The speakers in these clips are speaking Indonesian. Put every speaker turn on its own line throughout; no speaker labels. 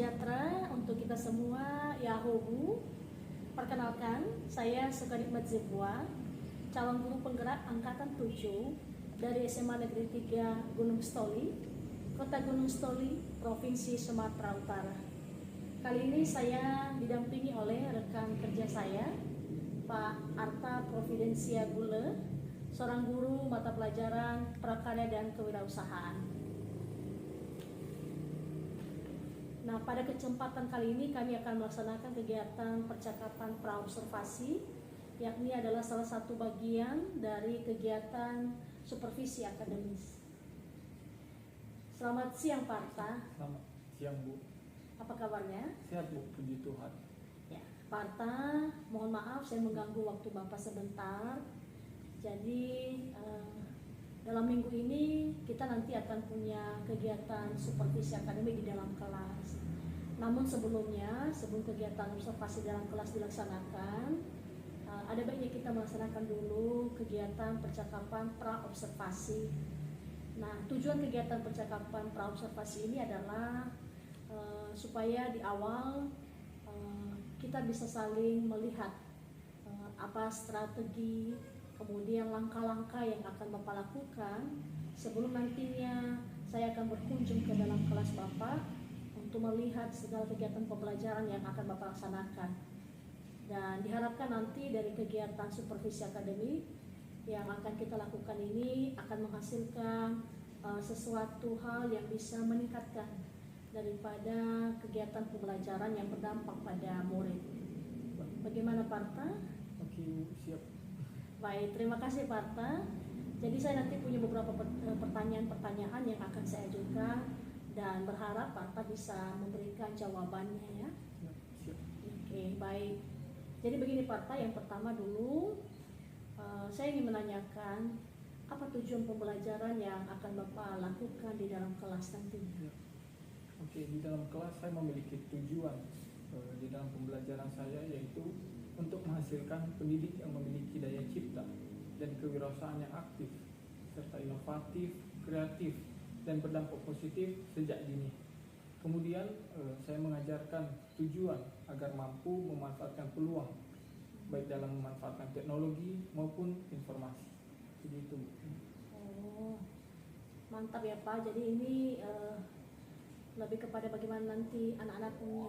sejahtera untuk kita semua. Yahobu. Perkenalkan, saya Sukanikmat Zebwa, calon guru penggerak angkatan 7 dari SMA Negeri 3 Gunung Stoli, Kota Gunung Stoli, Provinsi Sumatera Utara. Kali ini saya didampingi oleh rekan kerja saya, Pak Arta Providensia Gule, seorang guru mata pelajaran prakarya dan kewirausahaan. Nah, pada kesempatan kali ini kami akan melaksanakan kegiatan percakapan praobservasi, yakni adalah salah satu bagian dari kegiatan supervisi akademis. Selamat siang Pak Arta.
Selamat siang Bu.
Apa kabarnya?
Sehat Bu, puji Tuhan.
Ya, Pak Arta, mohon maaf saya mengganggu waktu Bapak sebentar. Jadi dalam minggu ini kita nanti akan punya kegiatan supervisi akademik di dalam kelas. Namun sebelumnya, sebelum kegiatan observasi dalam kelas dilaksanakan, ada baiknya kita melaksanakan dulu kegiatan percakapan praobservasi. Nah, tujuan kegiatan percakapan praobservasi ini adalah supaya di awal kita bisa saling melihat apa strategi, kemudian langkah-langkah yang akan Bapak lakukan sebelum nantinya saya akan berkunjung ke dalam kelas Bapak untuk melihat segala kegiatan pembelajaran yang akan Bapak laksanakan. Dan diharapkan nanti dari kegiatan supervisi akademik yang akan kita lakukan ini akan menghasilkan sesuatu hal yang bisa meningkatkan daripada kegiatan pembelajaran yang berdampak pada murid. Bagaimana Pak Arta?
Oke Bu, siap.
Baik, terima kasih Pak Arta. Jadi saya nanti punya beberapa pertanyaan-pertanyaan yang akan saya ajukan dan berharap Pak Arta bisa memberikan jawabannya ya.
Siap.
Oke, baik. Jadi begini Pak Arta, yang pertama dulu saya ingin menanyakan apa tujuan pembelajaran yang akan Bapak lakukan di dalam kelas nantinya?
Ya. Oke, di dalam kelas saya memiliki tujuan di dalam pembelajaran saya, yaitu untuk menghasilkan pendidik yang memiliki daya cipta dan kewirausahaan yang aktif, serta inovatif, kreatif, dan berdampak positif sejak dini. Kemudian saya mengajarkan tujuan agar mampu memanfaatkan peluang, baik dalam memanfaatkan teknologi maupun informasi. Begitu.
Oh, mantap ya Pak. Jadi ini lebih kepada bagaimana nanti anak-anak punya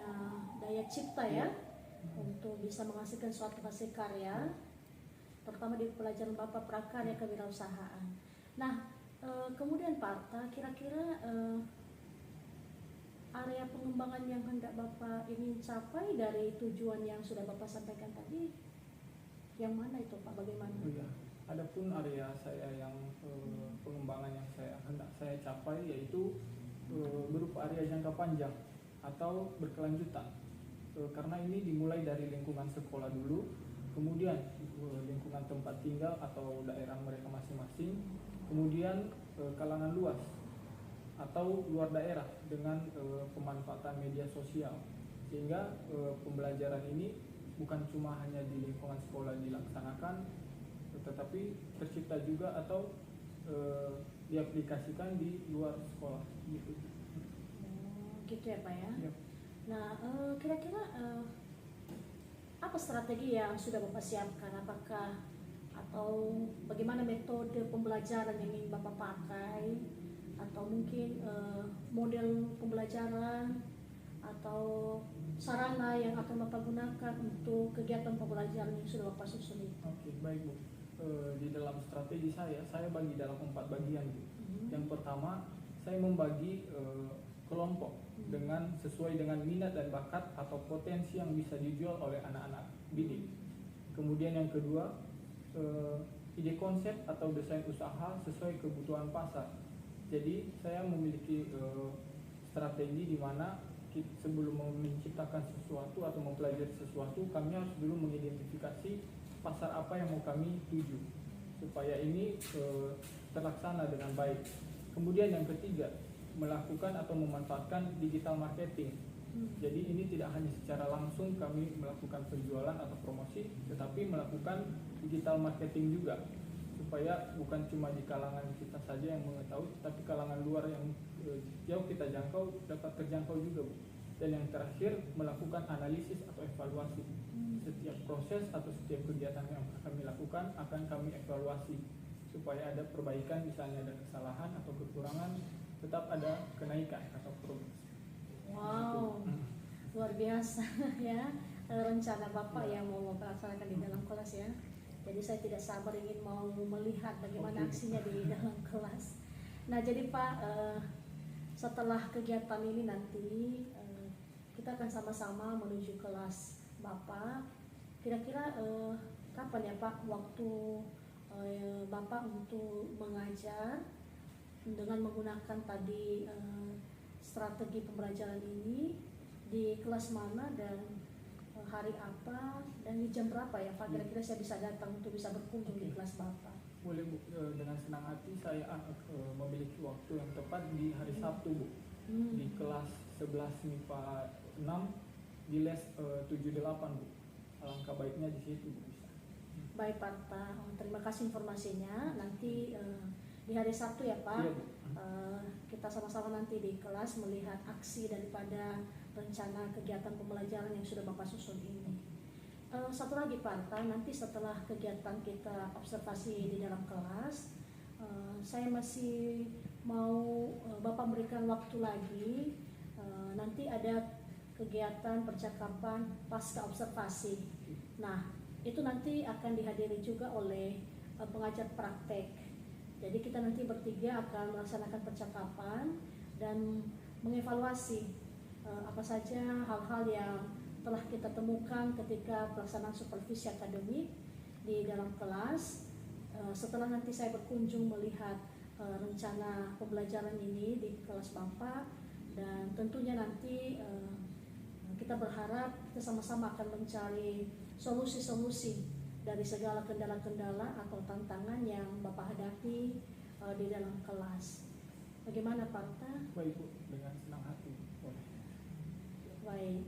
daya cipta ya, untuk bisa menghasilkan suatu hasil karya, terutama di pelajaran Bapak prakarya kewirausahaan. Nah, kemudian Pak Arta, kira-kira area pengembangan yang hendak Bapak ingin capai dari tujuan yang sudah Bapak sampaikan tadi, yang mana itu Pak? Bagaimana?
Oh ya, adapun area saya yang pengembangan yang hendak saya capai, yaitu berupa area jangka panjang atau berkelanjutan. Karena ini dimulai dari lingkungan sekolah dulu, kemudian lingkungan tempat tinggal atau daerah mereka masing-masing, kemudian kalangan luas atau luar daerah dengan pemanfaatan media sosial, sehingga pembelajaran ini bukan cuma hanya di lingkungan sekolah dilaksanakan, tetapi tercipta juga atau diaplikasikan di luar sekolah gitu.
Gitu ya Pak ya.
Yep.
Nah, kira-kira apa strategi yang sudah Bapak siapkan? Apakah atau bagaimana metode pembelajaran yang ingin Bapak pakai? Atau mungkin model pembelajaran atau sarana yang akan Bapak gunakan untuk kegiatan pembelajaran yang sudah Bapak susun ini?
Oke, baik Bu. Di dalam strategi saya bagi dalam 4 bagian Bu. Yang pertama, saya membagi kelompok dengan sesuai dengan minat dan bakat atau potensi yang bisa dijual oleh anak-anak didik. Kemudian yang kedua, ide konsep atau desain usaha sesuai kebutuhan pasar. Jadi saya memiliki strategi di mana sebelum menciptakan sesuatu atau mempelajari sesuatu, kami harus dulu mengidentifikasi pasar apa yang mau kami tuju supaya ini terlaksana dengan baik. Kemudian yang ketiga, melakukan atau memanfaatkan digital marketing. Jadi ini tidak hanya secara langsung kami melakukan penjualan atau promosi, tetapi melakukan digital marketing juga, supaya bukan cuma di kalangan kita saja yang mengetahui, tapi kalangan luar yang jauh kita jangkau dapat terjangkau juga Bu. Dan yang terakhir, melakukan analisis atau evaluasi. Setiap proses atau setiap kegiatan yang kami lakukan akan kami evaluasi supaya ada perbaikan, misalnya ada kesalahan atau kekurangan, tetap ada kenaikan atau progres.
Wow, luar biasa ya rencana Bapak yang mau melaksanakan di dalam kelas ya. Jadi saya tidak sabar ingin mau melihat bagaimana aksinya di dalam kelas. Nah jadi Pak, setelah kegiatan ini nanti kita akan sama-sama menuju kelas Bapak. Kira-kira kapan ya Pak waktu Bapak untuk mengajar dengan menggunakan tadi strategi pembelajaran ini, di kelas mana dan hari apa dan di jam berapa ya Pak? Kira-kira saya bisa datang untuk bisa berkunjung di kelas Bapak.
Boleh Bu, dengan senang hati saya memiliki waktu yang tepat di hari Sabtu Bu, di kelas 11 MIPA 6 di les 78 Bu. Alangkah baiknya di situ Bu bisa.
Baik Pak, terima kasih informasinya. Nanti di hari Sabtu ya Pak,
Iya, Bu.
kita sama-sama nanti di kelas melihat aksi daripada rencana kegiatan pembelajaran yang sudah Bapak susun ini. Satu lagi Pak, nanti setelah kegiatan kita observasi di dalam kelas, saya masih mau Bapak berikan waktu lagi. Nanti ada kegiatan percakapan pasca observasi. Nah, itu nanti akan dihadiri juga oleh pengajar praktek. Jadi kita nanti bertiga akan melaksanakan percakapan dan mengevaluasi apa saja hal-hal yang telah kita temukan ketika pelaksanaan supervisi akademik di dalam kelas. Setelah nanti saya berkunjung melihat rencana pembelajaran ini di kelas Bapak, dan tentunya nanti kita berharap kita sama-sama akan mencari solusi-solusi dari segala kendala-kendala atau tantangan yang Bapak hadapi di dalam kelas. Bagaimana Pak?
Baik Bu, dengan senang hati. Boleh.
Baik.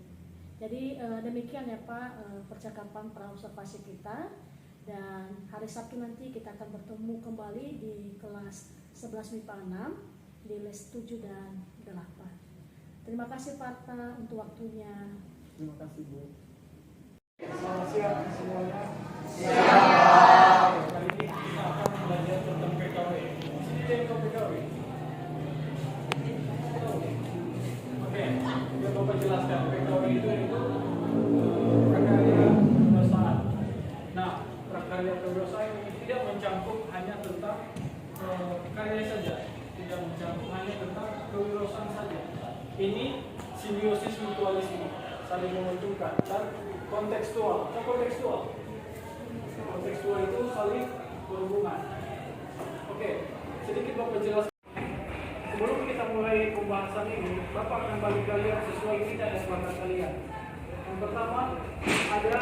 Jadi demikian ya Pak percakapan pra-observasi kita, dan hari Sabtu nanti kita akan bertemu kembali di kelas 11 MIPA 6 di les 7 dan 8. Terima kasih Pak untuk waktunya.
Terima kasih Bu. Selamat siang semuanya. Kali ini kita akan belajar tentang PKW. Sini tengok PKW. Oke, biar Bapak jelaskan PKW itu prakarya kewirausahaan. Nah, prakarya kewirausahaan ini tidak mencakup hanya tentang karya saja, tidak mencakup hanya tentang kewirausahaan saja. Ini simbiosis mutualisme, saling menguntungkan. Dan kontekstual. Kontekstual itu saling berhubungan. Oke, sedikit Bapak jelaskan. Sebelum kita mulai pembahasan ini, Bapak akan bagi kalian sesuai minat dan bakat kalian. Yang pertama, ada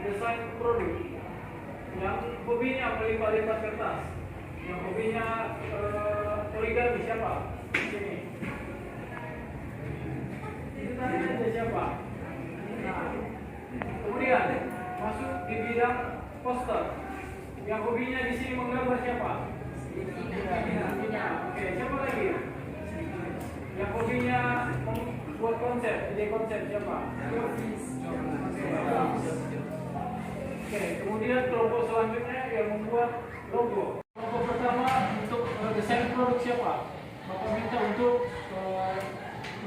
desain produk. Yang hobinya melipat-lipat kertas. Yang hobinya origami siapa? Sini. Itu tanya aja siapa? Nah, kemudian masuk di bidang poster. Yang hobinya di sini menggambar siapa? Oke, siapa lagi? Yang hobinya membuat konsep, ide konsep siapa? Oke, kemudian kelompok selanjutnya yang membuat logo. Kelompok pertama untuk desain produk siapa? Bapak minta untuk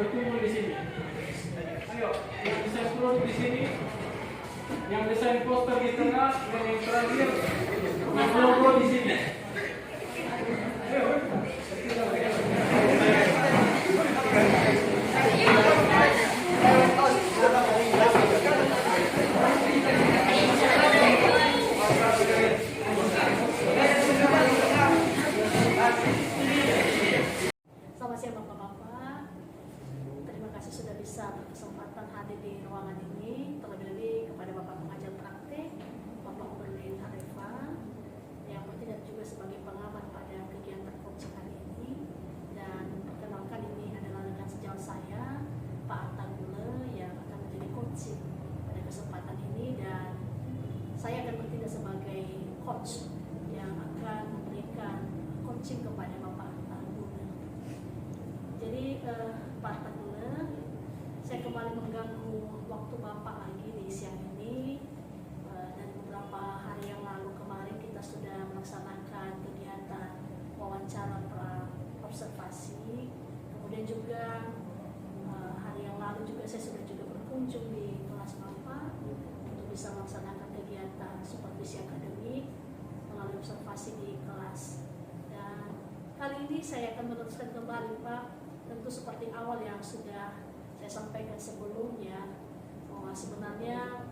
berkumpul di sini. Ayo, yang desain produk di sini, yang desain poster di tengah, dan yang terakhir yang logo di sini. Ayo.
Selamat siang Bapak-Bapak. Terima kasih sudah bisa berkesempatan hadir di ruangan ini. Terlebih-lebih kepada Bapak pengajar praktik, Bapak Berlin Areva, yang tidak juga sebagai pengamat pada kegiatan coaching hari ini. Dan perkenalkan, ini adalah rekan sejawat saya, Pak Atta Gule, yang akan menjadi coaching pada kesempatan ini, dan saya akan bertindak sebagai coach yang akan memberikan coaching kepada Bapak Atta Gule. Jadi Pak Atta Gule, saya kembali kembali mengganggu waktu Bapak lagi di siang ini. Dari beberapa hari yang lalu kemarin kita sudah melaksanakan kegiatan wawancara observasi. Kemudian juga hari yang lalu juga saya sudah juga berkunjung di kelas Bapak untuk bisa melaksanakan kegiatan supervisi akademik melalui observasi di kelas. Dan kali ini saya akan meneruskan kembali Pak, tentu seperti awal yang sudah saya sampaikan sebelumnya, bahwa sebenarnya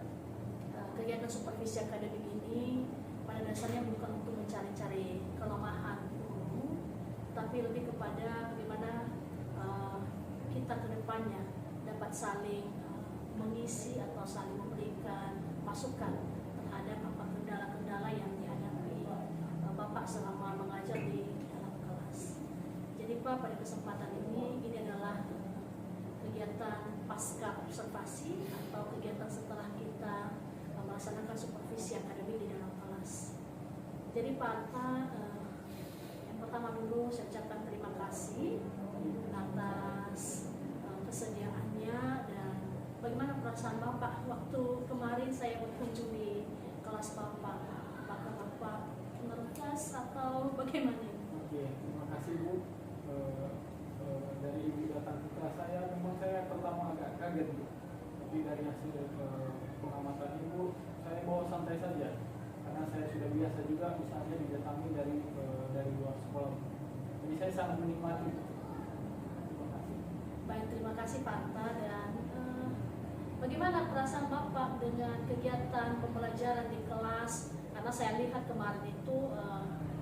kegiatan supervisi akademik ini pada dasarnya bukan untuk mencari-cari kelemahan guru, tapi lebih kepada bagaimana kita ke depannya dapat saling mengisi atau saling memberikan masukan terhadap apa kendala-kendala yang dihadapi Bapak selama mengajar di dalam kelas. Jadi Pak, pada kesempatan ini adalah kegiatan pasca observasi atau kegiatan setelah kita melaksanakan supervisi akademik di dalam kelas. Jadi Pak Arta, yang pertama dulu saya ucapkan terima kasih atas kesediaannya, dan bagaimana perasaan Bapak waktu kemarin saya berkunjung di kelas Bapak? Apakah Bapak nervous atau bagaimana?
Oke, terima kasih Bu. Dari Ibu datang ke kelas saya, memang saya pertama agak kaget Bu. Tapi dari hasil pengamatan Ibu, saya bawa santai saja, karena saya sudah biasa juga misalnya didatangi dari luar sekolah. Jadi saya sangat menikmati. Terima kasih.
Baik, terima kasih Pak Arta. Dan bagaimana perasaan Bapak dengan kegiatan pembelajaran di kelas? Karena saya lihat kemarin itu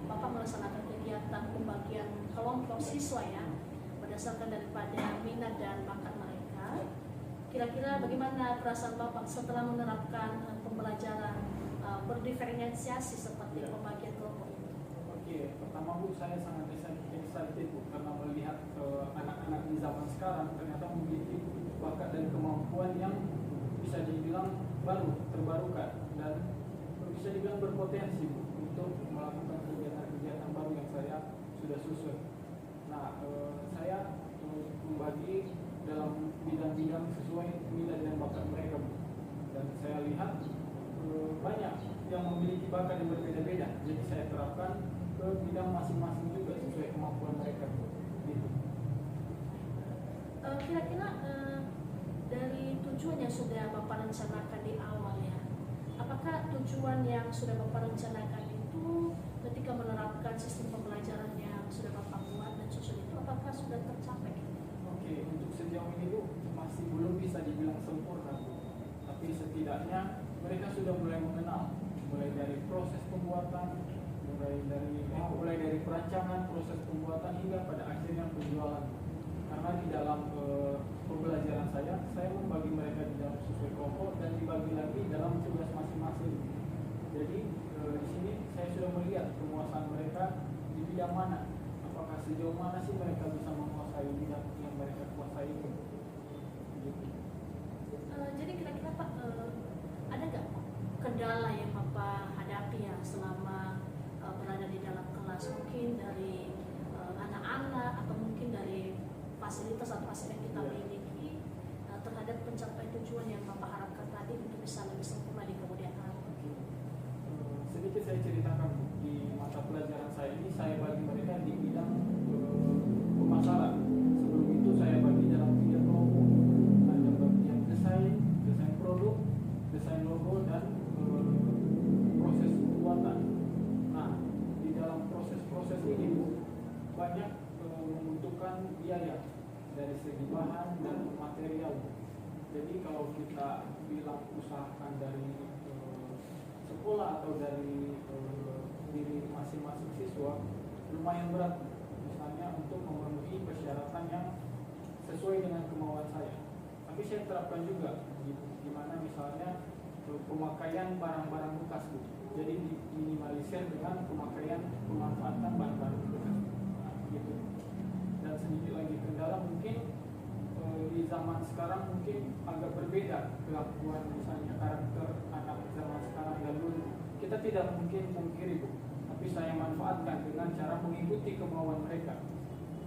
Bapak melaksanakan kegiatan pembagian kelompok siswa ya, berdasarkan daripada minat dan bakat mereka. Kira-kira bagaimana perasaan Bapak setelah menerapkan pembelajaran berdiferensiasi seperti pembagian kelompok itu?
Oke, pertama Bu, saya sangat excited Bu, karena melihat anak-anak di zaman sekarang ternyata memiliki bakat dan kemampuan yang bisa dibilang baru, terbarukan, dan bisa dibilang berpotensi Bu, untuk melakukan kegiatan-kegiatan baru yang saya sudah susun. Nah, saya membagi dalam bidang-bidang sesuai minat dan bakat mereka Bu. Dan saya lihat banyak yang memiliki bakat yang berbeda-beda, jadi saya terapkan ke bidang masing-masing juga sesuai kemampuan mereka Bu. Gitu.
Kira-kira dari tujuan yang sudah Bapak rencanakan di awal ya, apakah tujuan yang sudah Bapak rencanakan itu ketika menerapkan sistem pembelajaran yang sudah Bapak buat dan susun itu, apakah sudah tercapai?
Oke, untuk sejauh ini Bu, masih belum bisa dibilang sempurna Bu. Tapi setidaknya mereka sudah mulai mengenal, mulai dari proses pembuatan, mulai dari perancangan, proses pembuatan hingga pada akhirnya penjualan. Karena di dalam pembelajaran saya membagi mereka di dalam sesuai kelompok dan dibagi lagi dalam tugas masing-masing. Jadi di sini saya sudah melihat kemuasan mereka di bidang mana, apakah sejauh mana sih mereka bisa menguasai bidang yang mereka kuasai itu. Gitu.
Jadi kira-kira Pak, ada nggak kendala yang Bapak hadapi ya selama berada di dalam kelas, mungkin dari anak-anak atau mungkin dari fasilitas atau aspek yang kita miliki terhadap pencapaian tujuan yang Bapak harapkan tadi untuk bisa lebih sempurna di kemudian hari?
Sedikit saya ceritakan Bu, di mata pelajaran saya ini saya bagi mereka di bidang pemasaran. Sebelum itu saya bagi dalam tiga kelompok, ada bagian desain produk, desain logo, dan proses pembuatan. Nah, di dalam proses-proses ini Bu, banyak membutuhkan biaya dari segi bahan dan material. Jadi kalau kita bilang usahakan dari sekolah atau dari diri masing-masing siswa, lumayan berat misalnya untuk memenuhi persyaratan yang sesuai dengan kemauan saya. Tapi saya terapkan juga di mana misalnya pemakaian barang-barang bekas Bu. Jadi diminimalisir dengan pemakaian pemanfaatan barang-barang bekas. Nah, gitu. Dan sedikit lagi kendala mungkin di zaman sekarang mungkin agak berbeda kelakuan misalnya karakter anak zaman sekarang dan dulu. Kita tidak mungkin pungkiri Bu, tapi saya manfaatkan dengan cara mengikuti kemauan mereka.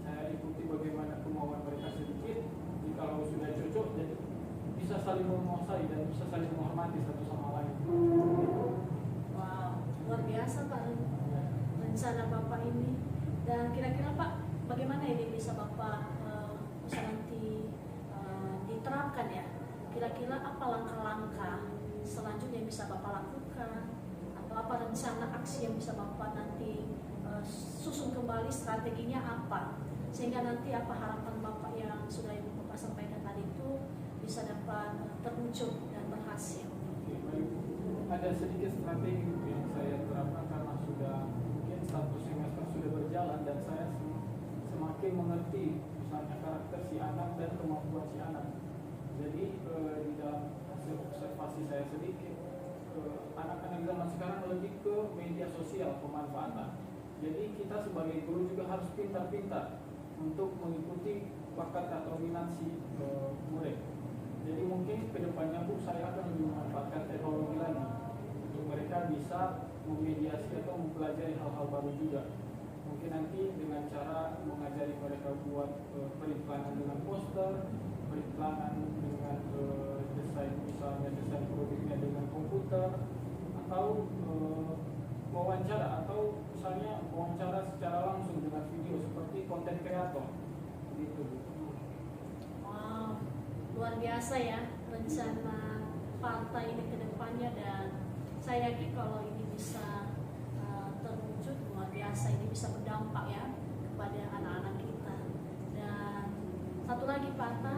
Saya ikuti bagaimana kemauan mereka sedikit, jikalau sudah cocok jadi saling menguasai dan bisa saling menghormati satu sama lain.
Wow, luar biasa Pak rencana Bapak ini. Dan kira-kira Pak, bagaimana ini bisa Bapak bisa nanti diterapkan ya? Kira-kira apa langkah-langkah selanjutnya yang bisa Bapak lakukan? Atau apa rencana aksi yang bisa Bapak nanti susun kembali, strateginya apa? Sehingga nanti apa harapan Bapak yang sudah Ibu Bapak sampaikan tadi itu bisa dapat terwujud dan berhasil.
Oke, baik. Ada sedikit strategi yang saya terapkan karena sudah mungkin 1 semester sudah berjalan dan saya semakin mengerti misalnya karakter si anak dan kemampuan si anak. Jadi di dalam hasil observasi saya sedikit, anak-anak zaman sekarang lebih ke media sosial pemanfaatan. Jadi kita sebagai guru juga harus pintar-pintar untuk mengikuti bakat atau minat si murid. Jadi mungkin kedepannya Bu, saya akan lebih memanfaatkan teknologi lagi untuk mereka bisa memediasi atau mempelajari hal-hal baru juga. Mungkin nanti dengan cara mengajari mereka buat periklanan dengan poster, periklanan dengan desain, misalnya desain produknya dengan komputer, atau wawancara, atau misalnya wawancara secara langsung dengan video seperti konten kreator gitu.
Wow, luar biasa ya rencana partai ini ke depannya, dan saya yakin kalau ini bisa terwujud luar biasa, ini bisa berdampak ya kepada anak-anak kita. Dan satu lagi Pak Atta,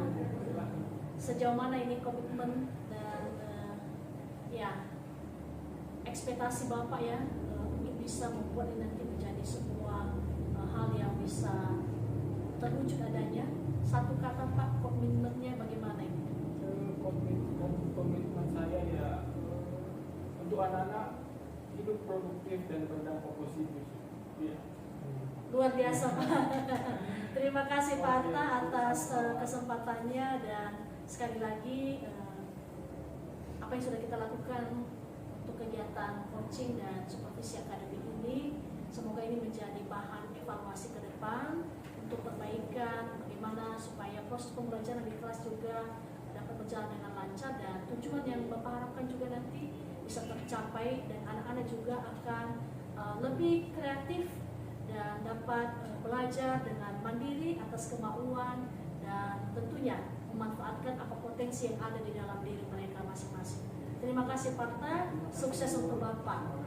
sejauh mana ini komitmen dan ya ekspektasi Bapak ya untuk bisa membuat ini nanti menjadi sebuah hal yang bisa terwujud adanya. Satu kata Pak, komitmennya bagaimana ini?
Komitmen saya ya untuk anak-anak hidup produktif dan berdampak positif. Ya.
Luar biasa Pak. Terima kasih Pak Atta atas kesempatannya, dan sekali lagi apa yang sudah kita lakukan untuk kegiatan coaching dan supervisi akademik ini, semoga ini menjadi bahan evaluasi ke depan untuk perbaikan bagaimana supaya proses pembelajaran di kelas juga dapat berjalan dengan lancar, dan tujuan yang Bapak harapkan juga nanti bisa tercapai, dan anak-anak juga akan lebih kreatif dan dapat belajar dengan mandiri atas kemauan, dan tentunya memanfaatkan apa potensi yang ada di dalam diri mereka masing-masing. Terima kasih Pak Atta, sukses untuk Bapak.